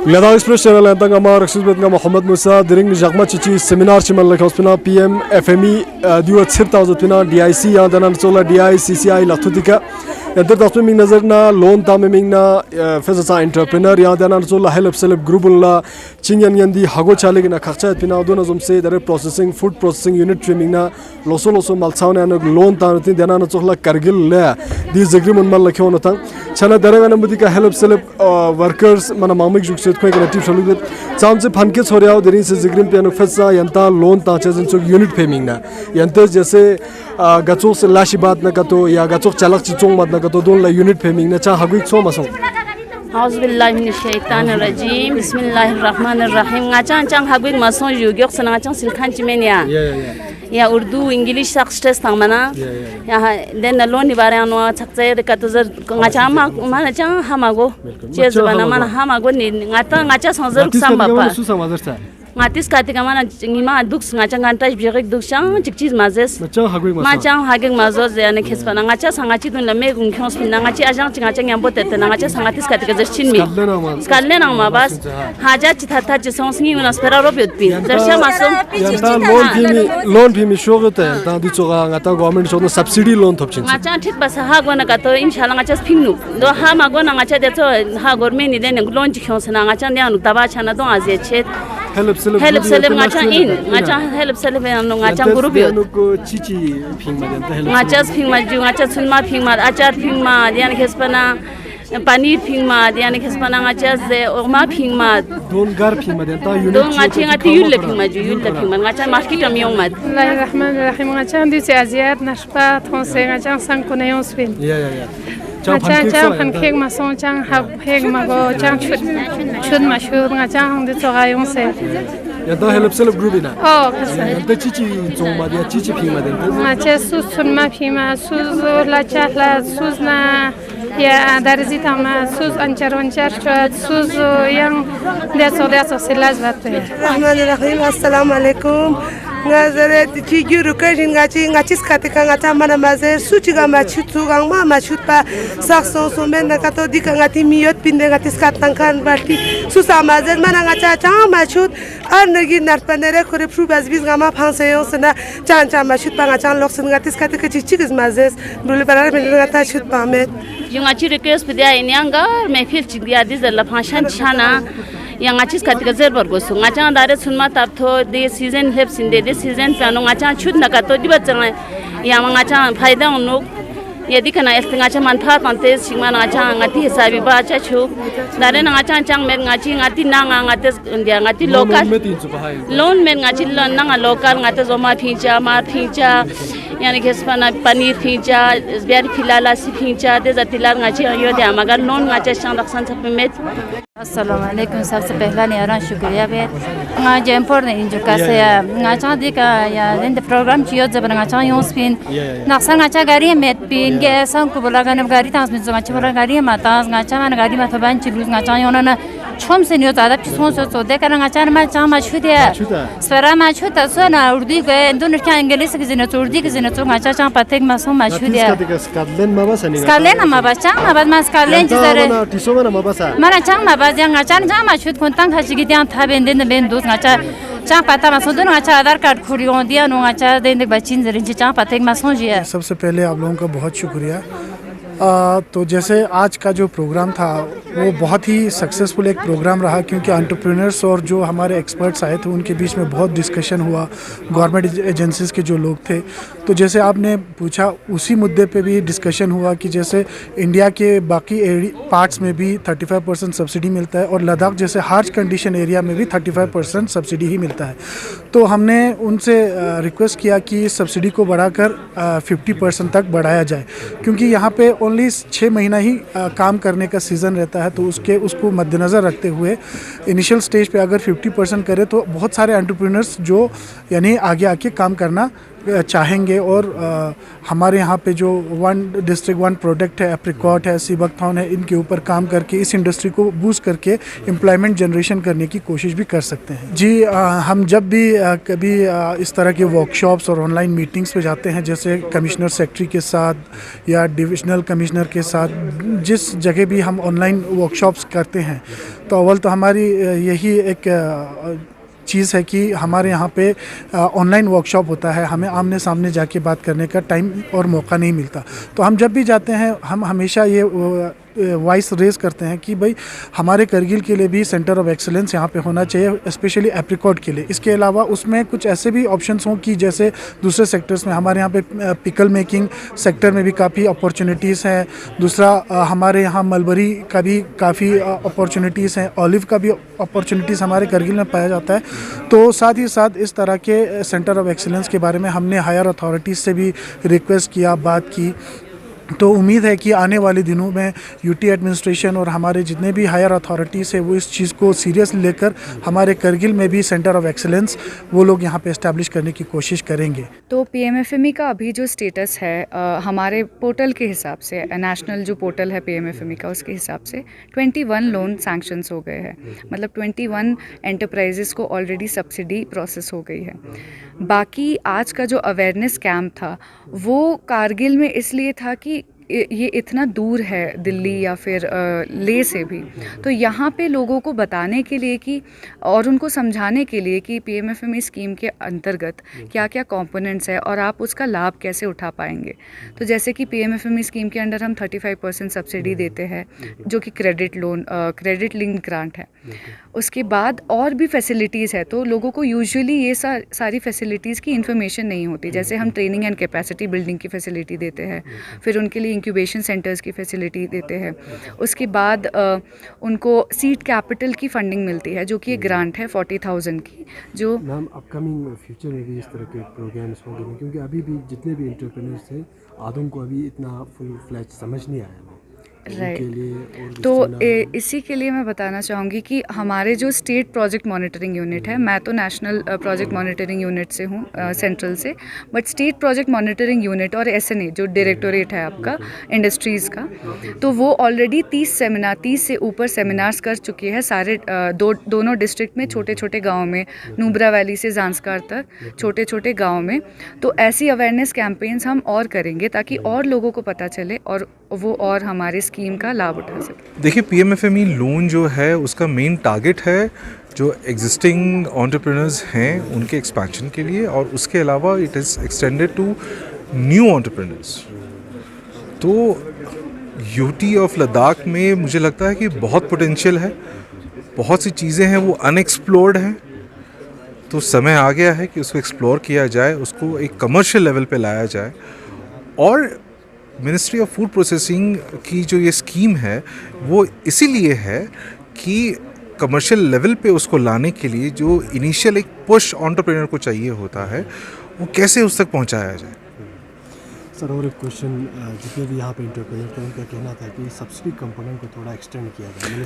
Lada Express channel yang tengah mar Express dengan Muhammad Musa dering jakma cici seminar cimal lek hospina PM FME dua 10,000 pina DIC yang danan sola DICCI laktutika yang terdapat ming nazarna loan tame mingna fesa entrepreneur yang danan sola help self group la cingyan yandi hago chale gina khakcha pina dona zomse dare processing food processing unit mingna loso malsaune anog loan tame danan sola Kargil la these agreement mal lakhe onatang chana daranga namudika help self workers mana mamik जुगसे कोई connective salute चांद से फनके छोड़ियाओ देरी से जिग्रिम पे अनुफसा यंता loan ताचे जिन चुक unit पेमिंग ना यंते जैसे गचों से लाशी बात ना कतो या गचों चालक चिचों मत ना कतो दोन ला यूनिट पेमिंग ना चाह हगुइक सो मसों Auzubillahiminasyaitanirrajim Bismillahirrahmanirrahim ngacang cang hagwig mason yugyok sana ngacang silkan cimenya ya Urdu English success tang mana ya den loan ni bare anu chakcai katuzar ngacang mana cang hamago ches bana mana hamago ni ngaca sangzer sambapa ngatis katika mana ngima duks ngacang gantai birik duksang cikcis mazes macang haging mazos ya ne khespana ngaca sangaci tun lame gung khos pinna ngaci ajang ngacang yambo tete ngaca sangatis katika jerchin mi skalle nang ma bas haja chitata chisongsingi unas peraro biotpi zersha masum loan phimi shogote ta du choga ngata government chona subsidy loan thopchin ngaca thik bas ha gona ka to inshallah ngaca phingnu do ha ma gona ngaca de to ha government ni den loan chikhonsna ngaca ne anu daba chana do azie chet help self ngaca in ngaca help self anu ngaca group yo cici phingma den ta help ngaca phingma ju ngaca chunma phingma achar phingma dian khespana paneer phingma dian khespana ngaca ze oma phingma don gar phingma den ta unit don ngati yulle phingma ngaca market am yong mat Bismillahirrahmanirrahim ngaca ndi se aziat nashpa thonse ngaca sang kunayon spin ya Chang pancake mason chang heg mago chang chud mashur nga chang de torayon se ya da help self group ina oh da cici zoma dia cici phima den nga che sus sunma phima sus la chahla sus na ya darzi tama sus anchar chot sus yang de so silaz batte Rahmanirrahim assalamu alaikum ngazare ti guru kajin ngachi skatika ngata mana maze suci ga machutu gang ma machutpa sakson so men nakato dika ngati miyot pinde ngati skatang kan barti susa maze mana ngacha chang machut arnagi narpanere kore pru bazbiz gama phanseyo sna chan machut pa ngacha loksen ngati skatika chichigis maze dule barar men ngata chut pa met yungachi request pedia inyanga me fil chidia dizela phanshan chana yang ngachis katika zerbar gosu ngachang dare sunma taptho de season help sinde de season pano ngachang chut nakato diba chang yang ngachang faida unuk yadi kana est ngachang manfaat ante singma ngachang ngati hisabi ba cha chu dare ngachang chang met ngachi ngati nanga ngate india ngati local loan met ngachi nanga local ngate zoma phincha mar phincha yani khespana paneer phincha biar filala si phincha de zatilar ngachi yo de amagar loan ngacha sang raksan sapmet अस्सलाम वालेकुम सबसे पहला नियारा शुक्रिया बे nga jempor ne injo kase nga cha dika ya den de program chiyo jabra nga cha yon spin na sa nga cha gari met pin ge san ku bola gan gari tas mit nga cha bola gari ma tas nga cha man gari ma thaban chi luz nga cha yon na chom se nyo tada pison so de kana nga cha ma cha ma chude sfera ma chuta so na urdi ge don ka ingelis ge zina urdi ge zina nga cha cha patek ma so ma chude skalen ma ba cha ma ba ma skalen ji dare mana cha ma ba nga cha ma chut kon tang ha chi ge dian thaben den ben dos nga cha pata ma so दोनों अच्छा आधार card खुरियों दिया no अच्छा देने बच्चिन जरिन चा पता एक मासों जी है सबसे पहले आप लोगों का बहुत शुक्रिया तो जैसे आज का जो प्रोग्राम था वो बहुत ही सक्सेसफुल एक प्रोग्राम रहा क्योंकि एंटरप्रेन्योर्स और जो हमारे एक्सपर्ट्स आए थे उनके बीच में बहुत डिस्कशन हुआ गवर्नमेंट एजेंसीज़ के जो लोग थे तो जैसे आपने पूछा उसी मुद्दे पे भी डिस्कशन हुआ कि जैसे इंडिया के बाकी पार्ट्स में भी 35% सब्सिडी मिलता है और लद्दाख जैसे हार्श कंडीशन एरिया में भी 35% सब्सिडी ही मिलता है तो हमने उनसे रिक्वेस्ट किया कि सब्सिडी को बढ़ाकर 50% तक बढ़ाया जाए क्योंकि यहाँ पे ओनली 6 महीना ही काम करने का सीज़न रहता है तो उसको मद्देनज़र रखते हुए इनिशियल स्टेज पे अगर 50% करे तो बहुत सारे एंटरप्रेन्योर्स जो यानी आगे आके काम करना चाहेंगे और हमारे यहाँ पे जो वन डिस्ट्रिक्ट वन प्रोडक्ट है, एप्रिकॉट है, सीबकथॉर्न है, इनके ऊपर काम करके इस इंडस्ट्री को बूस्ट करके एम्प्लॉयमेंट जनरेशन करने की कोशिश भी कर सकते हैं। जी हम जब भी कभी इस तरह के वर्कशॉप्स और ऑनलाइन मीटिंग्स पे जाते हैं, जैसे कमिश्नर सेक्रेटरी के साथ या डिविजनल कमिश्नर के साथ, जिस जगह भी हम ऑनलाइन वर्कशॉप्स करते हैं, तो अव्वल तो हमारी यही एक चीज़ है कि हमारे यहाँ पे ऑनलाइन वर्कशॉप होता है, हमें आमने सामने जाके बात करने का टाइम और मौका नहीं मिलता। तो हम जब भी जाते हैं हम हमेशा ये वॉइस रेज करते हैं कि भाई हमारे करगिल के लिए भी सेंटर ऑफ एक्सीलेंस यहाँ पे होना चाहिए, स्पेशली एप्रिकॉट के लिए। इसके अलावा उसमें कुछ ऐसे भी ऑप्शंस हों कि जैसे दूसरे सेक्टर्स में हमारे यहाँ पे पिकल मेकिंग सेक्टर में भी काफ़ी अपॉर्चुनिटीज़ हैं। दूसरा हमारे यहाँ मलबरी का भी काफ़ी अपॉर्चुनिटीज़ हैं, ऑलिव का भी अपॉर्चुनिटीज़ हमारे करगिल में पाया जाता है। तो साथ ही साथ इस तरह के सेंटर ऑफ एक्सीलेंस के बारे में हमने हायर अथॉरिटीज़ से भी रिक्वेस्ट किया, बात की। तो उम्मीद है कि आने वाले दिनों में यूटी एडमिनिस्ट्रेशन और हमारे जितने भी हायर अथॉरिटीज़ है वो इस चीज़ को सीरियस लेकर हमारे करगिल में भी सेंटर ऑफ एक्सीलेंस वो लोग यहाँ पे एस्टैब्लिश करने की कोशिश करेंगे। तो PMFME का अभी जो स्टेटस है हमारे पोर्टल के हिसाब से, नेशनल जो पोर्टल है PMFME का, उसके हिसाब से 21 लोन सैंक्शंस हो गए हैं। मतलब 21 एंटरप्राइजेस को ऑलरेडी सब्सिडी प्रोसेस हो गई है। बाकी आज का जो अवेयरनेस कैंप था वो कारगिल में इसलिए था कि ये इतना दूर है दिल्ली या फिर लेह से भी, तो यहाँ पे लोगों को बताने के लिए कि और उनको समझाने के लिए कि PMFME स्कीम के अंतर्गत क्या क्या कंपोनेंट्स है और आप उसका लाभ कैसे उठा पाएंगे। तो जैसे कि PMFME स्कीम के अंडर हम 35% सब्सिडी देते हैं जो कि credit loan, credit linked grant है। उसके बाद और भी फैसिलिटीज़ है, तो लोगों को यूजुअली ये सारी फैसिलिटीज़ की इन्फॉर्मेशन नहीं होती। जैसे हम ट्रेनिंग एंड कैपेसिटी बिल्डिंग की फैसिलिटी देते हैं, फिर उनके लिए इंक्यूबेशन सेंटर्स की फैसिलिटी देते हैं। उसके बाद उनको सीड कैपिटल की फंडिंग मिलती है जो कि एक ग्रांट है 40,000 की। जो मैम अपकमिंग फ्यूचर में भी इस तरह के प्रोग्राम्स होंगे, क्योंकि अभी भी जितने भी एंटरप्रेन्योर्स थे आदों को अभी इतना फुल फ्लैज समझ नहीं आया। राइट, तो इसी के लिए मैं बताना चाहूँगी कि हमारे जो स्टेट प्रोजेक्ट मॉनिटरिंग यूनिट है, मैं तो नेशनल प्रोजेक्ट मॉनिटरिंग यूनिट से हूँ, सेंट्रल से, but state project monitoring unit और SNA जो डायरेक्टोरेट है आपका इंडस्ट्रीज़ का, तो वो ऑलरेडी 30 से ऊपर सेमिनार्स कर चुके हैं सारे दोनों डिस्ट्रिक्ट में, छोटे छोटे गाँव में, नुब्रा वैली से जांस्कार तक छोटे छोटे गाँव में। तो ऐसी अवेयरनेस कैंपेन्स हम और करेंगे ताकि और लोगों को पता चले और वो और हमारे स्कीम का लाभ उठा सके। देखिए, PMFME लोन जो है उसका मेन टारगेट है जो एग्जिस्टिंग एंटरप्रेन्योर्स हैं उनके एक्सपेंशन के लिए, और उसके अलावा it is extended to new entrepreneurs. तो यूटी ऑफ लद्दाख में मुझे लगता है कि बहुत पोटेंशियल है, बहुत सी चीज़ें हैं वो अनएक्सप्लोर्ड हैं। तो समय आ गया है कि उसको एक्सप्लोर किया जाए, उसको एक कमर्शियल लेवल पे लाया जाए। और मिनिस्ट्री ऑफ फूड प्रोसेसिंग की जो ये स्कीम है वो इसीलिए है कि कमर्शियल लेवल पे उसको लाने के लिए जो इनिशियल एक पुश एंटरप्रेन्योर को चाहिए होता है वो कैसे उस तक पहुंचाया जाए। सर, और एक क्वेश्चन, जितने भी यहाँ पे एंटरप्रेन्योर थे उनका कहना था कि सब्सिडी कंपोनेंट को थोड़ा एक्सटेंड किया जाए।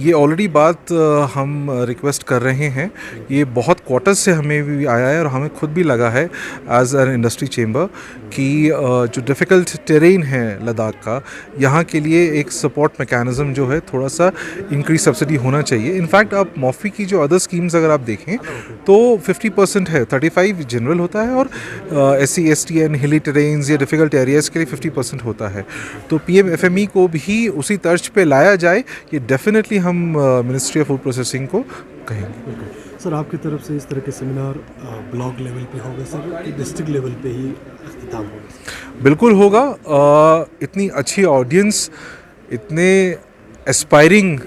ये ऑलरेडी बात हम रिक्वेस्ट कर रहे हैं। ये बहुत क्वार्टर्स से हमें भी आया है और हमें खुद भी लगा है एज एन इंडस्ट्री चेंबर कि जो डिफ़िकल्ट टेरेन है लद्दाख का, यहाँ के लिए एक सपोर्ट मैकेनिज़्म जो है थोड़ा सा इंक्रीज सब्सिडी होना चाहिए। इनफैक्ट आप मॉफी की जो अदर स्कीम्स अगर आप देखें तो 50% है, 35 जनरल होता है और SC ST एंड हिली टेरेन्स या डिफ़िकल्ट एरियाज़ के लिए 50% होता है। तो PMFME को भी उसी तर्ज पे लाया जाए, ये डेफिनेटली हम मिनिस्ट्री ऑफ फूड प्रोसेसिंग को कहेंगे। सर, आपकी तरफ से इस तरह के सेमिनार ब्लॉक लेवल पे होगा सर कि डिस्ट्रिक्ट लेवल पे ही अख्तिताम होगा? बिल्कुल होगा। इतनी अच्छी ऑडियंस, इतने एस्पायरिंग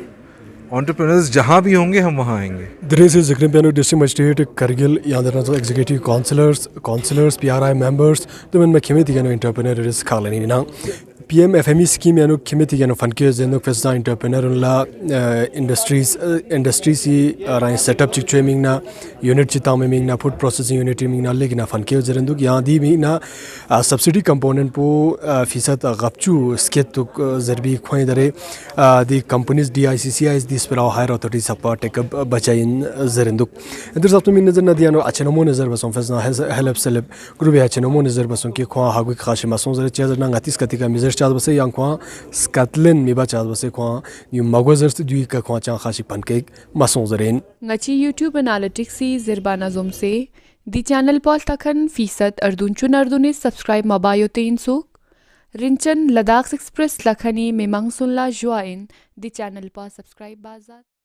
एंटरप्रेन्योर्स जहाँ भी होंगे हम वहाँ आएंगे। This is Zikrim Piano District Magistrate Kargil. यहाँ दरना तो executive councillors, PRI members, तो मैं खिमेती के नो entrepreneur इस खालनी ना PMFME स्कीम यानो खिमेती के नो फंके जेनो फेस्टा entrepreneur उनला इंडस्ट्री सी राइन सेटअप चिक ट्रेनिंग ना यूनिट चिता में मिंग ना फूड प्रोसेसिंग यूनिट मिंग ना लेकिन फंके जरंदु यहाँ दी मिंग ना सब्सिडी कंपोनेंट पो फीसद गप्चू स्केट तो जरबी खोई दरे दी कंपनीज DICCI is the स्पिराव हायर अथॉरिटी सपा टेक बचाइन जरिंदुक इधर सब तुम नजर नदियानो अचनमो नजर बसों फसना हेल्प सेलेब ग्रुप अचनमो नजर बसों की ख्वा हागु खाशे मासों जरे चेजर ना गतिस कतिका मिजर चाद बसे yang ख्वा स्कॉटलैंड मिबा चाद बसे ख्वा न्यू मगोजर दुई का ख्वा चा खाशी पनकेक मासों जरेन ngachi YouTube analytics si zirbana zum se di channel pol takhan feesad ardun chun ardune subscribe mabayote insuk Rinchen Ladakh Express Lakhani Memang Sunla Join di channel pa subscribe bazat